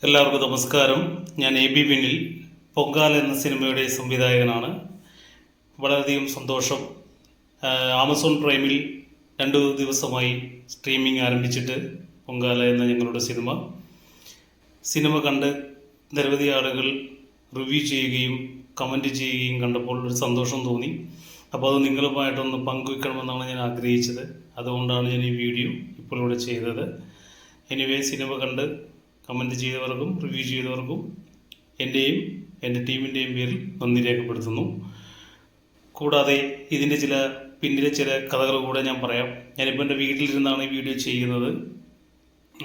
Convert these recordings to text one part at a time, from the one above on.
എല്ലാവർക്കും നമസ്കാരം. ഞാൻ എ.ബി. വിനിൽ, പൊങ്കാല എന്ന സിനിമയുടെ സംവിധായകനാണ്. വളരെയധികം സന്തോഷം. ആമസോൺ പ്രൈമിൽ 2 ദിവസമായി സ്ട്രീമിംഗ് ആരംഭിച്ചിട്ട് പൊങ്കാല എന്ന ഞങ്ങളുടെ സിനിമ കണ്ട് നിരവധി ആളുകൾ റിവ്യൂ ചെയ്യുകയും കമൻറ്റ് ചെയ്യുകയും കണ്ടപ്പോൾ ഒരു സന്തോഷം തോന്നി. അപ്പോൾ അത് നിങ്ങളുമായിട്ടൊന്ന് പങ്കുവെക്കണമെന്നാണ് ഞാൻ ആഗ്രഹിച്ചത്. അതുകൊണ്ടാണ് ഞാൻ ഈ വീഡിയോ ഇപ്പോൾ ഇവിടെ ചെയ്തത്. എനിവേ, സിനിമ കണ്ട് കമൻറ്റ് ചെയ്തവർക്കും റിവ്യൂ ചെയ്തവർക്കും എൻ്റെയും എൻ്റെ ടീമിൻ്റെയും പേരിൽ നന്ദി രേഖപ്പെടുത്തുന്നു. കൂടാതെ ഇതിൻ്റെ പിന്നിലെ ചില കഥകൾ കൂടെ ഞാൻ പറയാം. ഞാനിപ്പോൾ എൻ്റെ വീട്ടിലിരുന്നാണ് ഈ വീഡിയോ ചെയ്യുന്നത്.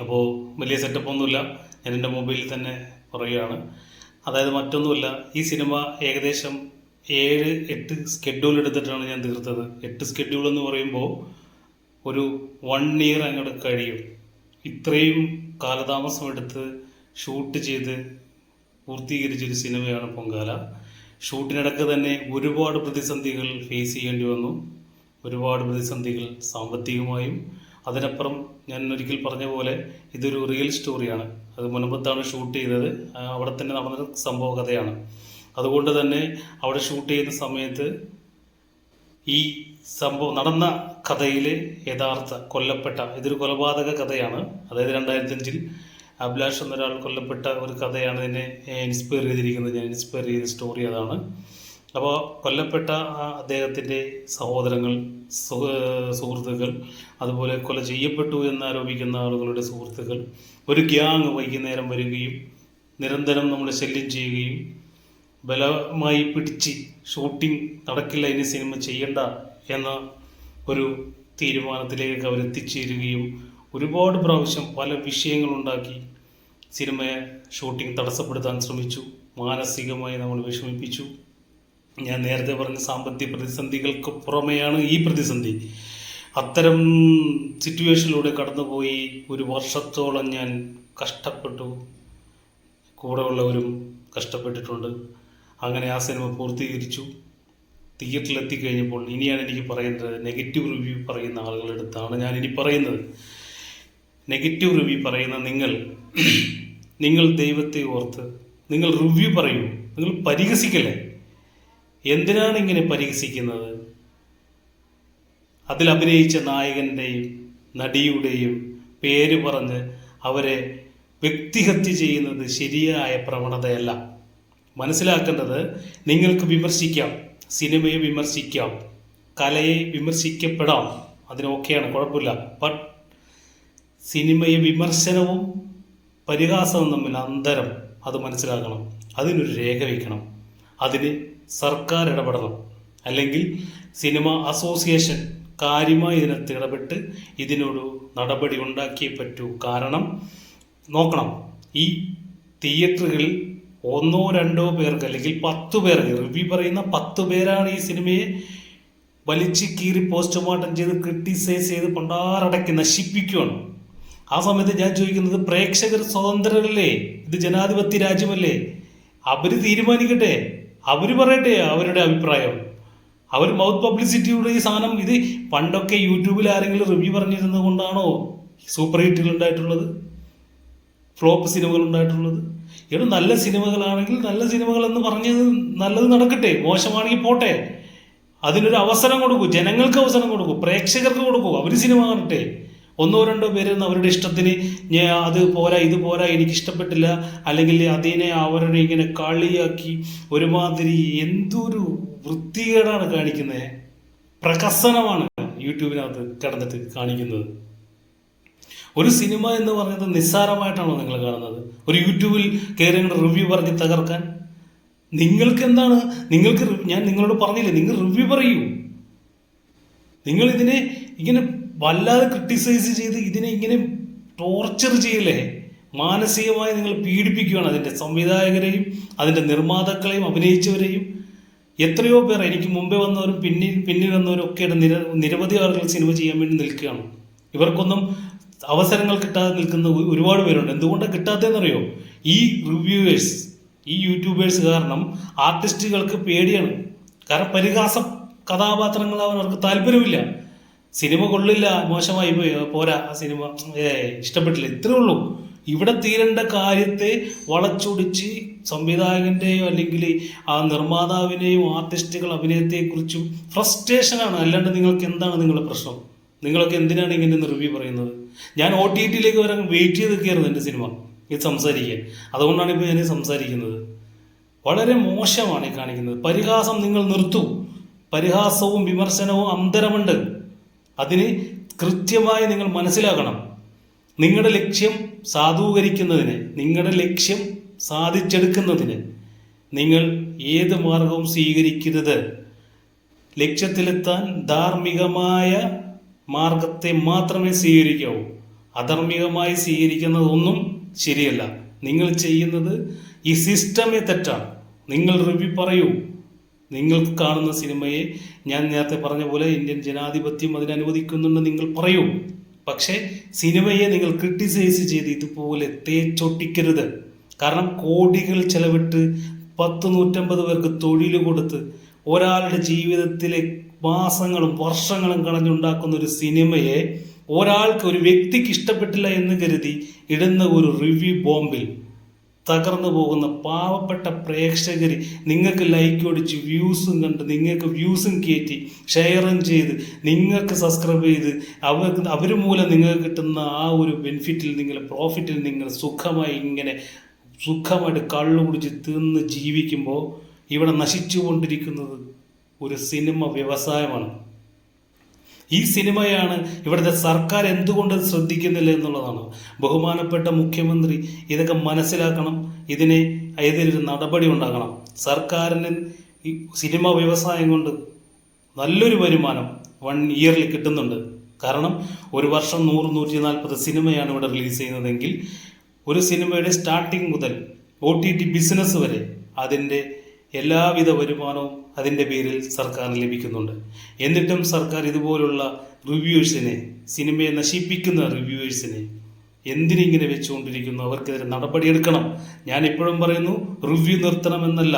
അപ്പോൾ വലിയ സെറ്റപ്പൊന്നുമില്ല, ഞാൻ എൻ്റെ മൊബൈലിൽ തന്നെ പറയുകയാണ്. അതായത് മറ്റൊന്നുമില്ല, ഈ സിനിമ ഏകദേശം 7-8 സ്കെഡ്യൂൾ എടുത്തിട്ടാണ് ഞാൻ തീർത്തത്. 8 സ്കെഡ്യൂൾ എന്ന് പറയുമ്പോൾ ഒരു 1 ഇയർ അങ്ങോട്ട് കഴിയും. ഇത്രയും കാലതാമസമെടുത്ത് ഷൂട്ട് ചെയ്ത് പൂർത്തീകരിച്ചൊരു സിനിമയാണ് പൊങ്കാല. ഷൂട്ടിനിടയ്ക്ക് തന്നെ ഒരുപാട് പ്രതിസന്ധികൾ ഫേസ് ചെയ്യേണ്ടി വന്നു. ഒരുപാട് പ്രതിസന്ധികൾ സാമ്പത്തികമായും. അതിനപ്പുറം ഞാൻ ഒരിക്കൽ പറഞ്ഞ പോലെ ഇതൊരു റിയൽ സ്റ്റോറിയാണ്. അത് മുനമ്പത്താണ് ഷൂട്ട് ചെയ്തത്. അവിടെ തന്നെ നടന്നൊരു സംഭവ കഥയാണ്. അതുകൊണ്ട് തന്നെ അവിടെ ഷൂട്ട് ചെയ്യുന്ന സമയത്ത് ഈ സംഭവം നടന്ന കഥയിൽ യഥാർത്ഥ കൊല്ലപ്പെട്ട ഇതൊരു കൊലപാതക കഥയാണ്. അതായത് 2005-ൽ അഭിലാഷ് എന്നൊരാൾ കൊല്ലപ്പെട്ട ഒരു കഥയാണ് ഇതിനെ ഇൻസ്പയർ ചെയ്തിരിക്കുന്നത്. ഞാൻ ഇൻസ്പയർ ചെയ്ത സ്റ്റോറി അതാണ്. അപ്പോൾ കൊല്ലപ്പെട്ട അദ്ദേഹത്തിൻ്റെ സഹോദരങ്ങൾ, സുഹൃത്തുക്കൾ, അതുപോലെ കൊല ചെയ്യപ്പെട്ടു എന്നാരോപിക്കുന്ന ആളുകളുടെ സുഹൃത്തുക്കൾ, ഒരു ഗ്യാങ് വൈകുന്നേരം വരികയും നിരന്തരം നമ്മളെ ശല്യം ചെയ്യുകയും ബലമായി പിടിച്ച് ഷൂട്ടിംഗ് നടക്കില്ല, ഇനി സിനിമ ചെയ്യണ്ട എന്ന ഒരു തീരുമാനത്തിലേക്ക് അവരെത്തിച്ചേരുകയും ഒരുപാട് പ്രാവശ്യം പല വിഷയങ്ങളുണ്ടാക്കി സിനിമയെ ഷൂട്ടിംഗ് തടസ്സപ്പെടുത്താൻ ശ്രമിച്ചു. മാനസികമായി നമ്മൾ വിഷമിപ്പിച്ചു. ഞാൻ നേരത്തെ പറഞ്ഞ സാമ്പത്തിക പ്രതിസന്ധികൾക്ക് പുറമെയാണ് ഈ പ്രതിസന്ധി. അത്തരം സിറ്റുവേഷനിലൂടെ കടന്നുപോയി 1 വർഷത്തോളം ഞാൻ കഷ്ടപ്പെട്ടു. കൂടെയുള്ളവരും കഷ്ടപ്പെട്ടിട്ടുണ്ട്. അങ്ങനെ ആ സിനിമ പൂർത്തീകരിച്ചു. തിയേറ്ററിലെത്തിക്കഴിഞ്ഞപ്പോൾ ഇനിയാണ് എനിക്ക് പറയുന്നത്, നെഗറ്റീവ് റിവ്യൂ പറയുന്ന ആളുകളുടെ അടുത്താണ് ഞാൻ ഇനി പറയുന്നത്. നെഗറ്റീവ് റിവ്യൂ പറയുന്ന നിങ്ങൾ ദൈവത്തെ ഓർത്ത് നിങ്ങൾ റിവ്യൂ പറയൂ. നിങ്ങൾ പരിഹസിക്കല്ലേ? എന്തിനാണ് ഇങ്ങനെ പരിഹസിക്കുന്നത്? അതിൽ അഭിനയിച്ച നായകൻ്റെയും നടിയുടെയും പേര് പറഞ്ഞ് അവരെ വ്യക്തിഹത്യ ചെയ്യുന്നത് ശരിയായ പ്രവണതയല്ല. മനസ്സിലാക്കേണ്ടത്, നിങ്ങൾക്ക് വിമർശിക്കാം, സിനിമയെ വിമർശിക്കാം, കലയെ വിമർശിക്കപ്പെടാം, അതിനൊക്കെയാണ്, കുഴപ്പമില്ല. ബട്ട് സിനിമയെ വിമർശനവും പരിഹാസവും തമ്മിൽ അന്തരം, അത് മനസ്സിലാക്കണം. അതിനൊരു രേഖ വയ്ക്കണം. അതിന് സർക്കാർ ഇടപെടണം. അല്ലെങ്കിൽ സിനിമ അസോസിയേഷൻ കാര്യമായി ഇതിനകത്ത് ഇടപെട്ട് ഇതിനൊരു നടപടി ഉണ്ടാക്കിയേ പറ്റൂ. കാരണം നോക്കണം, ഈ തിയേറ്ററുകളിൽ 1-2 പേർക്ക് അല്ലെങ്കിൽ 10 പേർക്ക് റിവ്യൂ പറയുന്ന 10 പേരാണ് ഈ സിനിമയെ വലിച്ചു കീറി പോസ്റ്റ്മോർട്ടം ചെയ്ത് ക്രിട്ടിസൈസ് ചെയ്ത് പണ്ടാറടക്കി നശിപ്പിക്കുകയാണ്. ആ സമയത്ത് ഞാൻ ചോദിക്കുന്നത്, പ്രേക്ഷകർ സ്വതന്ത്രരല്ലേ? ഇത് ജനാധിപത്യ രാജ്യമല്ലേ? അവർ തീരുമാനിക്കട്ടെ, അവർ പറയട്ടെ അവരുടെ അഭിപ്രായം. അവർ മൗത്ത് പബ്ലിസിറ്റിയുടെ ഈ സാധനം, ഇത് പണ്ടൊക്കെ യൂട്യൂബിൽ ആരെങ്കിലും റിവ്യൂ പറഞ്ഞിരുന്നത് കൊണ്ടാണോ സൂപ്പർ ഹിറ്റുകൾ ഉണ്ടായിട്ടുള്ളത്, ഫ്ലോപ്പ് സിനിമകൾ ഉണ്ടായിട്ടുള്ളത്? നല്ല സിനിമകളാണെങ്കിൽ നല്ല സിനിമകൾ എന്ന് പറഞ്ഞത് നല്ലത് നടക്കട്ടെ, മോശമാണെങ്കിൽ പോട്ടെ. അതിനൊരു അവസരം കൊടുക്കൂ, ജനങ്ങൾക്ക് അവസരം കൊടുക്കൂ, പ്രേക്ഷകർക്ക് കൊടുക്കൂ, അവർ സിനിമ കാണട്ടെ. 1-2 പേര് അവരുടെ ഇഷ്ടത്തിന് അത് പോരാ ഇത് പോരാ എനിക്കിഷ്ടപ്പെട്ടില്ല, അല്ലെങ്കിൽ അതിനെ അവരുടെ ഇങ്ങനെ കളിയാക്കി ഒരുമാതിരി എന്തൊരു വൃത്തികേടാണ് കാണിക്കുന്നത്. പ്രഹസനമാണ് യൂട്യൂബിനകത്ത് കിടന്നിട്ട് കാണിക്കുന്നത്. ഒരു സിനിമ എന്ന് പറയുന്നത് നിസ്സാരമായിട്ടാണോ നിങ്ങൾ കാണുന്നത്? ഒരു യൂട്യൂബിൽ കയറി റിവ്യൂ പറഞ്ഞ് തകർക്കാൻ നിങ്ങൾക്ക് എന്താണ്? ഞാൻ നിങ്ങളോട് പറഞ്ഞില്ലേ, നിങ്ങൾ റിവ്യൂ പറയൂ. നിങ്ങൾ ഇതിനെ ഇങ്ങനെ വല്ലാതെ ക്രിട്ടിസൈസ് ചെയ്ത് ഇതിനെ ഇങ്ങനെ ടോർച്ചർ ചെയ്യല്ലേ? മാനസികമായി നിങ്ങൾ പീഡിപ്പിക്കുകയാണ് അതിൻ്റെ സംവിധായകരെയും അതിൻ്റെ നിർമ്മാതാക്കളെയും അഭിനയിച്ചവരെയും. എത്രയോ പേർ, എനിക്ക് മുമ്പേ വന്നവരും പിന്നിൽ വന്നവരും ഒക്കെയുടെ നിരവധി ആളുകൾ സിനിമ ചെയ്യാൻ വേണ്ടി നിൽക്കുകയാണ്. ഇവർക്കൊന്നും അവസരങ്ങൾ കിട്ടാതെ നിൽക്കുന്ന ഒരുപാട് പേരുണ്ട്. എന്തുകൊണ്ടാണ് കിട്ടാത്തതെന്നറിയോ? ഈ റിവ്യൂവേഴ്സ്, ഈ യൂട്യൂബേഴ്സ് കാരണം ആർട്ടിസ്റ്റുകൾക്ക് പേടിയാണ്. കാരണം പരിഹാസ കഥാപാത്രങ്ങളാവാൻ അവർക്ക് താല്പര്യമില്ല. സിനിമ കൊള്ളില്ല, മോശമായി പോയി, പോരാ, ആ സിനിമ ഇഷ്ടപ്പെട്ടില്ല, ഇത്രേ ഉള്ളൂ. ഇവിടെ തീരേണ്ട കാര്യത്തെ വളച്ചൊടിച്ച് സംവിധായകൻ്റെയോ അല്ലെങ്കിൽ ആ നിർമ്മാതാവിനെയും ആർട്ടിസ്റ്റുകൾ അഭിനയത്തെക്കുറിച്ചും ഫ്രസ്ട്രേഷനാണ്. അല്ലാണ്ട് നിങ്ങൾക്ക് എന്താണ് നിങ്ങളുടെ പ്രശ്നം? നിങ്ങളൊക്കെ എന്തിനാണ് ഇങ്ങനെ റിവ്യൂ പറയുന്നത്? ഞാൻ OTT-യിലേക്ക് വരാൻ വെയിറ്റ് ചെയ്ത് നിൽക്കുകയായിരുന്നു എൻ്റെ സിനിമ ഇത് സംസാരിക്കാൻ. അതുകൊണ്ടാണ് ഇപ്പോൾ ഞാൻ സംസാരിക്കുന്നത്. വളരെ മോശമാണ് ഈ കാണിക്കുന്നത്. പരിഹാസം നിങ്ങൾ നിർത്തൂ. പരിഹാസവും വിമർശനവും അന്തരമുണ്ട്. അതിന് കൃത്യമായി നിങ്ങൾ മനസ്സിലാക്കണം. നിങ്ങളുടെ ലക്ഷ്യം സാധൂകരിക്കുന്നതിന്, നിങ്ങളുടെ ലക്ഷ്യം സാധിച്ചെടുക്കുന്നതിന് നിങ്ങൾ ഏത് മാർഗവും സ്വീകരിക്കരുത്. ലക്ഷ്യത്തിലെത്താൻ ധാർമ്മികമായ മാർഗത്തെ മാത്രമേ സ്വീകരിക്കാവൂ. അധാർമികമായി സ്വീകരിക്കുന്നതൊന്നും ശരിയല്ല. നിങ്ങൾ ചെയ്യുന്നത് ഈ സിസ്റ്റമേ തെറ്റാണ്. നിങ്ങൾ റിവ്യൂ പറയൂ. നിങ്ങൾ കാണുന്ന സിനിമയെ ഞാൻ നേരത്തെ പറഞ്ഞ പോലെ ഇന്ത്യൻ ജനാധിപത്യം അതിനനുവദിക്കുന്നുണ്ട് നിങ്ങൾ പറയൂ. പക്ഷേ സിനിമയെ നിങ്ങൾ ക്രിട്ടിസൈസ് ചെയ്ത് ഇതുപോലെ തേച്ചൊട്ടിക്കരുത്. കാരണം കോടികൾ ചെലവിട്ട് 150 പേർക്ക് തൊഴിൽ കൊടുത്ത് ഒരാളുടെ ജീവിതത്തിലെ മാസങ്ങളും വർഷങ്ങളും കളഞ്ഞുണ്ടാക്കുന്ന ഒരു സിനിമയെ ഒരാൾക്ക്, ഒരു വ്യക്തിക്ക് ഇഷ്ടപ്പെട്ടില്ല എന്ന് കരുതി ഇടുന്ന ഒരു റിവ്യൂ ബോംബിൽ തകർന്നു പോകുന്ന പാവപ്പെട്ട പ്രേക്ഷകർ നിങ്ങൾക്ക് ലൈക്ക് ഒടിച്ച് വ്യൂസും കണ്ട് നിങ്ങൾക്ക് വ്യൂസും കയറ്റി ഷെയറും ചെയ്ത് നിങ്ങൾക്ക് സബ്സ്ക്രൈബ് ചെയ്ത് അവർ മൂലം നിങ്ങൾക്ക് കിട്ടുന്ന ആ ഒരു ബെനിഫിറ്റിൽ, നിങ്ങൾ പ്രോഫിറ്റിൽ നിങ്ങൾ സുഖമായിട്ട് കള്ളു കുടിച്ച് തിന്ന് ജീവിക്കുമ്പോൾ ഇവിടെ നശിച്ചുകൊണ്ടിരിക്കുന്നത് ഒരു സിനിമ വ്യവസായമാണ്. ഈ സിനിമയാണ് ഇവിടുത്തെ സർക്കാർ എന്തുകൊണ്ട് ശ്രദ്ധിക്കുന്നില്ല എന്നുള്ളതാണ്. ബഹുമാനപ്പെട്ട മുഖ്യമന്ത്രി ഇതൊക്കെ മനസ്സിലാക്കണം. ഇതിനെ ഏതൊരു നടപടി ഉണ്ടാക്കണം. സർക്കാരിന് ഈ സിനിമ വ്യവസായം കൊണ്ട് നല്ലൊരു വരുമാനം 1 ഇയറിൽ കിട്ടുന്നുണ്ട്. കാരണം ഒരു വർഷം 100-140 സിനിമയാണ് ഇവിടെ റിലീസ് ചെയ്യുന്നതെങ്കിൽ ഒരു സിനിമയുടെ സ്റ്റാർട്ടിങ് മുതൽ OTT ബിസിനസ് വരെ അതിൻ്റെ എല്ലാവിധ വരുമാനവും അതിൻ്റെ പേരിൽ സർക്കാരിന് ലഭിക്കുന്നുണ്ട്. എന്നിട്ടും സർക്കാർ ഇതുപോലുള്ള റിവ്യൂവേഴ്സിനെ, സിനിമയെ നശിപ്പിക്കുന്ന റിവ്യൂവേഴ്സിനെ എന്തിനിങ്ങനെ വെച്ചുകൊണ്ടിരിക്കുന്നു? അവർക്കെതിരെ നടപടിയെടുക്കണം. ഞാൻ ഇപ്പോഴും പറയുന്നു, റിവ്യൂ നിർത്തണമെന്നല്ല.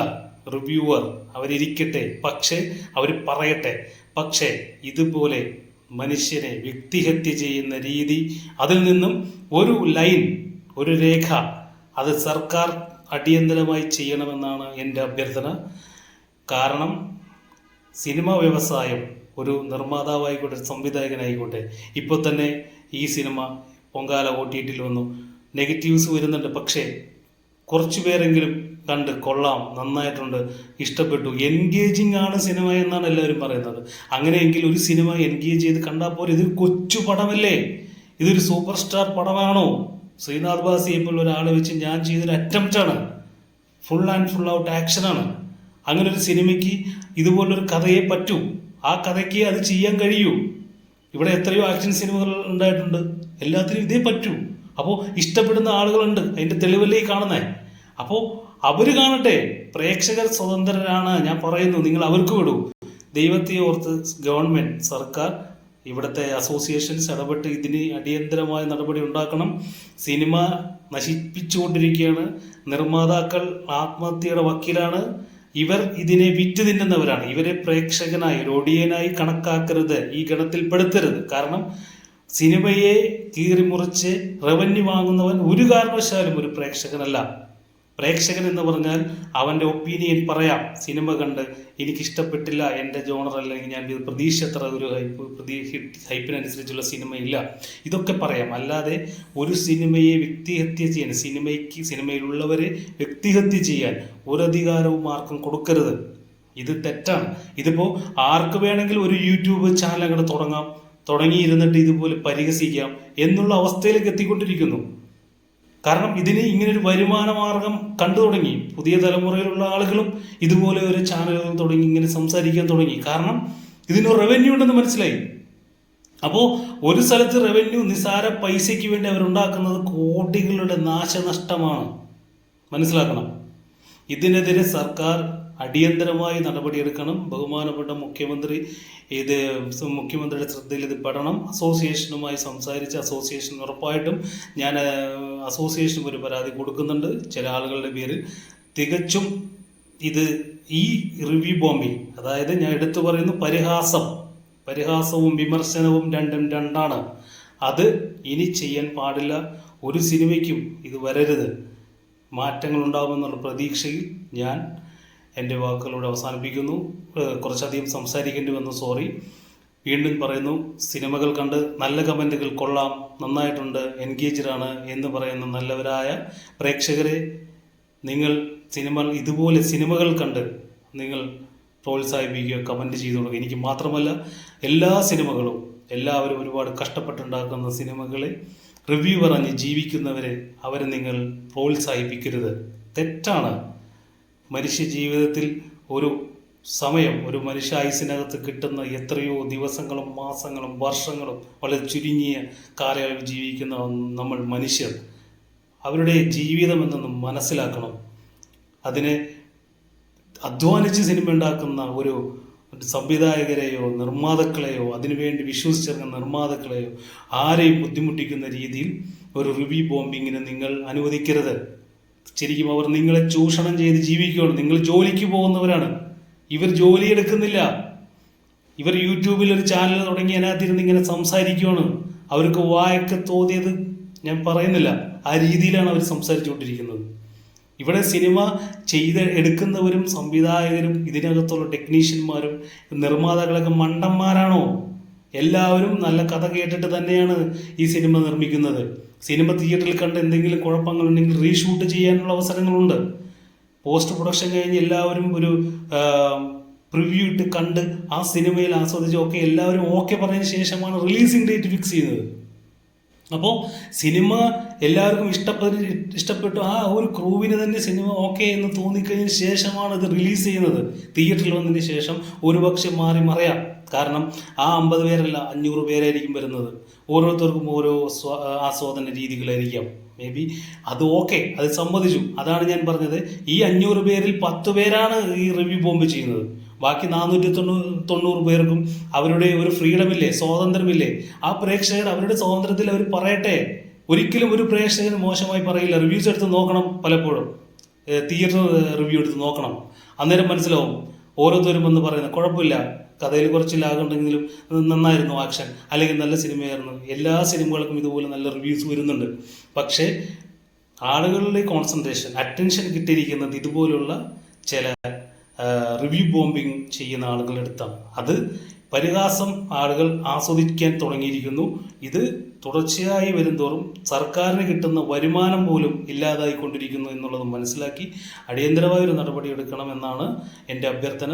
റിവ്യൂവർ അവരിരിക്കട്ടെ, പക്ഷേ അവർ പറയട്ടെ. പക്ഷേ ഇതുപോലെ മനുഷ്യനെ വ്യക്തിഹത്യ ചെയ്യുന്ന രീതി, അതിൽ നിന്നും ഒരു ലൈൻ, ഒരു രേഖ അത് സർക്കാർ അടിയന്തരമായി ചെയ്യണമെന്നാണ് എൻ്റെ അഭ്യർത്ഥന. കാരണം സിനിമാ വ്യവസായം, ഒരു നിർമ്മാതാവായിക്കോട്ടെ, സംവിധായകനായിക്കോട്ടെ, ഇപ്പോൾ തന്നെ ഈ സിനിമ പൊങ്കാല OTT-യിൽ വന്നു. നെഗറ്റീവ്സ് വരുന്നുണ്ട്. പക്ഷേ കുറച്ചു പേരെങ്കിലും കണ്ട് കൊള്ളാം, നന്നായിട്ടുണ്ട്, ഇഷ്ടപ്പെട്ടു, എൻഗേജിങ് ആണ് സിനിമ എന്നാണ് എല്ലാവരും പറയുന്നത്. അങ്ങനെയെങ്കിൽ ഒരു സിനിമ എൻഗേജ് ചെയ്ത് കണ്ടാൽ പോലെ ഇതൊരു കൊച്ചു പടമല്ലേ? ഇതൊരു സൂപ്പർ സ്റ്റാർ പടമാണോ? ശ്രീനാഥ് ബാസിയെ പോലെ ഒരാളെ വെച്ച് ഞാൻ ചെയ്തൊരു അറ്റംപ്റ്റാണ്. Full out ആക്ഷനാണ്. അങ്ങനെ ഒരു സിനിമയ്ക്ക് ഇതുപോലൊരു കഥയെ പറ്റൂ. ആ കഥയ്ക്ക് അത് ചെയ്യാൻ കഴിയൂ. ഇവിടെ എത്രയോ ആക്ഷൻ സിനിമകൾ ഉണ്ടായിട്ടുണ്ട്. എല്ലാത്തിനും ഇതേ പറ്റൂ. അപ്പോൾ ഇഷ്ടപ്പെടുന്ന ആളുകളുണ്ട്. അതിൻ്റെ തെളിവല്ലേ ഈ കാണുന്നത്. അപ്പോൾ അവർ കാണട്ടെ. പ്രേക്ഷകർ സ്വതന്ത്രരാണ്. ഞാൻ പറയുന്നു, നിങ്ങൾ അവർക്ക് വിടൂ. ദൈവത്തെ ഓർത്ത് ഗവൺമെൻറ്, സർക്കാർ, ഇവിടുത്തെ അസോസിയേഷൻസ് ഇടപെട്ട് ഇതിന് അടിയന്തരമായ നടപടി ഉണ്ടാക്കണം. സിനിമ നശിപ്പിച്ചുകൊണ്ടിരിക്കുകയാണ്. നിർമ്മാതാക്കൾ ആത്മഹത്യയുടെ വക്കീലാണ്. ഇവർ ഇതിനെ വിറ്റ് തിന്നുന്നവരാണ്. ഇവരെ പ്രേക്ഷകനായി, ഒരു ഒടിയനായി കണക്കാക്കരുത്, ഈ ഗണത്തിൽപ്പെടുത്തരുത്. കാരണം സിനിമയെ കീറിമുറിച്ച് റവന്യൂ വാങ്ങുന്നവൻ ഒരു കാരണവശാലും ഒരു പ്രേക്ഷകനല്ല. പ്രേക്ഷകൻ എന്ന് പറഞ്ഞാൽ അവൻ്റെ ഒപ്പീനിയൻ പറയാം. സിനിമ കണ്ട് എനിക്കിഷ്ടപ്പെട്ടില്ല, എൻ്റെ ജോണർ അല്ലെങ്കിൽ ഞാൻ പ്രതീക്ഷത്ര ഒരു ഹൈപ്പിനനുസരിച്ചുള്ള സിനിമയില്ല, ഇതൊക്കെ പറയാം. അല്ലാതെ ഒരു സിനിമയെ വ്യക്തിഹത്യ ചെയ്യാൻ, സിനിമയിലുള്ളവരെ വ്യക്തിഹത്യ ചെയ്യാൻ ഒരധികാരവും ആർക്കും കൊടുക്കരുത്. ഇത് തെറ്റാണ്. ഇതിപ്പോൾ ആർക്ക് വേണമെങ്കിലും ഒരു യൂട്യൂബ് ചാനൽ അങ്ങോട്ട് തുടങ്ങിയിരുന്നിട്ട് ഇതുപോലെ പരിഹസിക്കാം എന്നുള്ള അവസ്ഥയിലേക്ക് എത്തിക്കൊണ്ടിരിക്കുന്നു. കാരണം ഇതിന് ഇങ്ങനൊരു വരുമാന മാർഗം കണ്ടു തുടങ്ങി. പുതിയ തലമുറയിലുള്ള ആളുകളും ഇതുപോലെ ഒരു ചാനലുകൾ തുടങ്ങി ഇങ്ങനെ സംസാരിക്കാൻ തുടങ്ങി. കാരണം ഇതിന് റവന്യൂ ഉണ്ടെന്ന് മനസ്സിലായി. അപ്പോൾ ഒരു സ്ഥലത്ത് റവന്യൂ, നിസാര പൈസയ്ക്ക് വേണ്ടി അവരുണ്ടാക്കുന്നത് കോടികളുടെ നാശനഷ്ടമാണ്. മനസ്സിലാക്കണം. ഇതിനെതിരെ സർക്കാർ അടിയന്തരമായി നടപടിയെടുക്കണം. ബഹുമാനപ്പെട്ട മുഖ്യമന്ത്രിയുടെ ശ്രദ്ധയിൽ ഇത് പെടണം. അസോസിയേഷനുമായി സംസാരിച്ച് അസോസിയേഷൻ ഉറപ്പായിട്ടും ഞാൻ അസോസിയേഷന് ഒരു പരാതി കൊടുക്കുന്നുണ്ട്. ചില ആളുകളുടെ പേരിൽ തികച്ചും ഇത് ഈ റിവ്യൂ ബോംബിംഗ്, അതായത് ഞാൻ എടുത്തു പറയുന്നു, പരിഹാസവും വിമർശനവും രണ്ടും രണ്ടാണ്. അത് ഇനി ചെയ്യാൻ പാടില്ല. ഒരു സിനിമയ്ക്കും ഇത് വരരുത്. മാറ്റങ്ങളുണ്ടാകുമെന്നുള്ള പ്രതീക്ഷയിൽ ഞാൻ എൻ്റെ വാക്കുകളോട് അവസാനിപ്പിക്കുന്നു. കുറച്ചധികം സംസാരിക്കേണ്ടി വന്നു, സോറി. വീണ്ടും പറയുന്നു, സിനിമകൾ കണ്ട് നല്ല കമൻറ്റുകൾ കൊള്ളാം, നന്നായിട്ടുണ്ട്, എൻഗേജ്ഡാണ് എന്ന് പറയുന്ന നല്ലവരായ പ്രേക്ഷകരെ, നിങ്ങൾ ഇതുപോലെ സിനിമകൾ കണ്ട് നിങ്ങൾ പ്രോത്സാഹിപ്പിക്കുക, കമൻറ്റ് ചെയ്തു കൊടുക്കുക. എനിക്ക് മാത്രമല്ല, എല്ലാ സിനിമകളും എല്ലാവരും ഒരുപാട് കഷ്ടപ്പെട്ടുണ്ടാക്കുന്ന സിനിമകളെ റിവ്യൂ പറഞ്ഞ് ജീവിക്കുന്നവരെ അവരെ നിങ്ങൾ പ്രോത്സാഹിപ്പിക്കരുത്. തെറ്റാണ്. മനുഷ്യ ജീവിതത്തിൽ ഒരു സമയം, ഒരു മനുഷ്യ ആയുസിനകത്ത് കിട്ടുന്ന എത്രയോ ദിവസങ്ങളും മാസങ്ങളും വർഷങ്ങളും വളരെ ചുരുങ്ങിയ കാലയളവിൽ ജീവിക്കുന്ന നമ്മൾ മനുഷ്യർ അവരുടെ ജീവിതമെന്നൊന്നും മനസ്സിലാക്കണം. അതിനെ അധ്വാനിച്ച് സിനിമ ഉണ്ടാക്കുന്ന ഒരു സംവിധായകരെയോ നിർമ്മാതാക്കളെയോ അതിനുവേണ്ടി വിശ്വസിച്ചിറങ്ങുന്ന നിർമ്മാതാക്കളെയോ ആരെയും ബുദ്ധിമുട്ടിക്കുന്ന രീതിയിൽ ഒരു റിവ്യൂ ബോംബിങ്ങിന് നിങ്ങൾ അനുവദിക്കരുത്. ശരിക്കും അവർ നിങ്ങളെ ചൂഷണം ചെയ്ത് ജീവിക്കുകയാണ്. നിങ്ങൾ ജോലിക്ക് പോകുന്നവരാണ്, ഇവർ ജോലി എടുക്കുന്നില്ല. ഇവർ യൂട്യൂബിൽ ഒരു ചാനൽ തുടങ്ങി അതിനകത്തിരുന്ന് ഇങ്ങനെ സംസാരിക്കുകയാണ്. അവർക്ക് വായൊക്കെ തോന്നിയത് ഞാൻ പറയുന്നില്ല, ആ രീതിയിലാണ് അവർ സംസാരിച്ചുകൊണ്ടിരിക്കുന്നത്. ഇവിടെ സിനിമ എടുക്കുന്നവരും സംവിധായകരും ഇതിനകത്തുള്ള ടെക്നീഷ്യന്മാരും നിർമ്മാതാക്കളൊക്കെ മണ്ടന്മാരാണോ? എല്ലാവരും നല്ല കഥ കേട്ടിട്ട് തന്നെയാണ് ഈ സിനിമ നിർമ്മിക്കുന്നത്. സിനിമ തിയേറ്ററിൽ കണ്ട് എന്തെങ്കിലും കുഴപ്പങ്ങളുണ്ടെങ്കിൽ റീഷൂട്ട് ചെയ്യാനുള്ള അവസരങ്ങളുണ്ട്. പോസ്റ്റ് പ്രൊഡക്ഷൻ കഴിഞ്ഞ് എല്ലാവരും ഒരു പ്രിവ്യൂ ഇട്ട് കണ്ട് ആ സിനിമയിൽ ആസ്വദിച്ച് എല്ലാവരും ഓക്കെ പറഞ്ഞതിന് ശേഷമാണ് റിലീസിംഗ് ഡേറ്റ് ഫിക്സ് ചെയ്യുന്നത്. അപ്പോൾ സിനിമ എല്ലാവർക്കും ഇഷ്ടപ്പെട്ടു, ആ ഒരു ക്രൂവിന് തന്നെ സിനിമ ഓക്കെ എന്ന് തോന്നിക്കഴിഞ്ഞതിന് ശേഷമാണ് ഇത് റിലീസ് ചെയ്യുന്നത്. തിയേറ്ററിൽ വന്നതിന് ശേഷം ഒരുപക്ഷെ മറയാം. കാരണം ആ 50 പേരല്ല 500 പേരായിരിക്കും വരുന്നത്. ഓരോരുത്തർക്കും ഓരോ ആസ്വാദന രീതികളായിരിക്കാം. മേ ബി അത് ഓക്കെ, അത് സമ്മതിച്ചു. അതാണ് ഞാൻ പറഞ്ഞത്, ഈ 500 പേരിൽ 10 പേരാണ് ഈ റിവ്യൂ ബോംബ് ചെയ്യുന്നത്. ബാക്കി 490 പേർക്കും അവരുടെ ഒരു ഫ്രീഡമില്ലേ, സ്വാതന്ത്ര്യമില്ലേ? ആ പ്രേക്ഷകർ അവരുടെ സ്വാതന്ത്ര്യത്തിൽ അവർ പറയട്ടെ. ഒരിക്കലും ഒരു പ്രേക്ഷകന് മോശമായി പറയില്ല. റിവ്യൂസ് എടുത്ത് നോക്കണം, പലപ്പോഴും തിയേറ്റർ റിവ്യൂ എടുത്ത് നോക്കണം. അന്നേരം മനസ്സിലാവും. ഓരോരുത്തരും എന്ന് പറയുന്നത് കുഴപ്പമില്ല, കഥയിൽ കുറച്ച് ലാഗുണ്ടെങ്കിലും നന്നായിരുന്നു ആക്ഷൻ, അല്ലെങ്കിൽ നല്ല സിനിമയായിരുന്നു. എല്ലാ സിനിമകൾക്കും ഇതുപോലെ നല്ല റിവ്യൂസ് വരുന്നുണ്ട്. പക്ഷേ ആളുകളുടെ കോൺസെൻട്രേഷൻ, അറ്റൻഷൻ കിട്ടിയിരിക്കുന്നത് ഇതുപോലുള്ള ചില റിവ്യൂ ബോംബിങ് ചെയ്യുന്ന ആളുകളുടെ അടുത്താണ്. അത് പരിഹാസം ആളുകൾ ആസ്വദിക്കാൻ തുടങ്ങിയിരിക്കുന്നു. ഇത് തുടർച്ചയായി വരുംതോറും സർക്കാരിന് കിട്ടുന്ന വരുമാനം പോലും ഇല്ലാതായിക്കൊണ്ടിരിക്കുന്നു എന്നുള്ളത് മനസ്സിലാക്കി അടിയന്തരമായൊരു നടപടി എടുക്കണമെന്നാണ് എൻ്റെ അഭ്യർത്ഥന.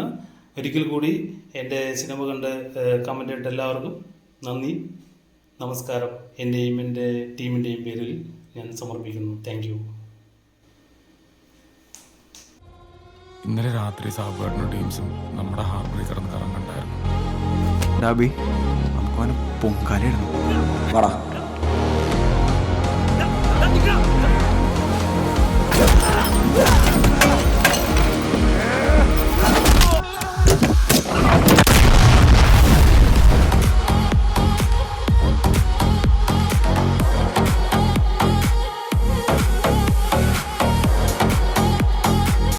ഒരിക്കൽ കൂടി എൻ്റെ സിനിമ കണ്ട് കമൻ്റ് ഇട്ട എല്ലാവർക്കും നന്ദി, നമസ്കാരം. എൻ്റെയും എൻ്റെ ടീമിൻ്റെയും പേരിൽ ഞാൻ സമർപ്പിക്കുന്നു. Thank you. ഇന്നലെ രാത്രി സാബുവേട്ടനും ടീംസും നമ്മുടെ ഹാർബറിൽ കിടന്ന് കറങ്ങണ്ടായിരുന്നു. ഡാബി, നമുക്ക് അവനെ പൊങ്കാലയിടണം. വാടാ.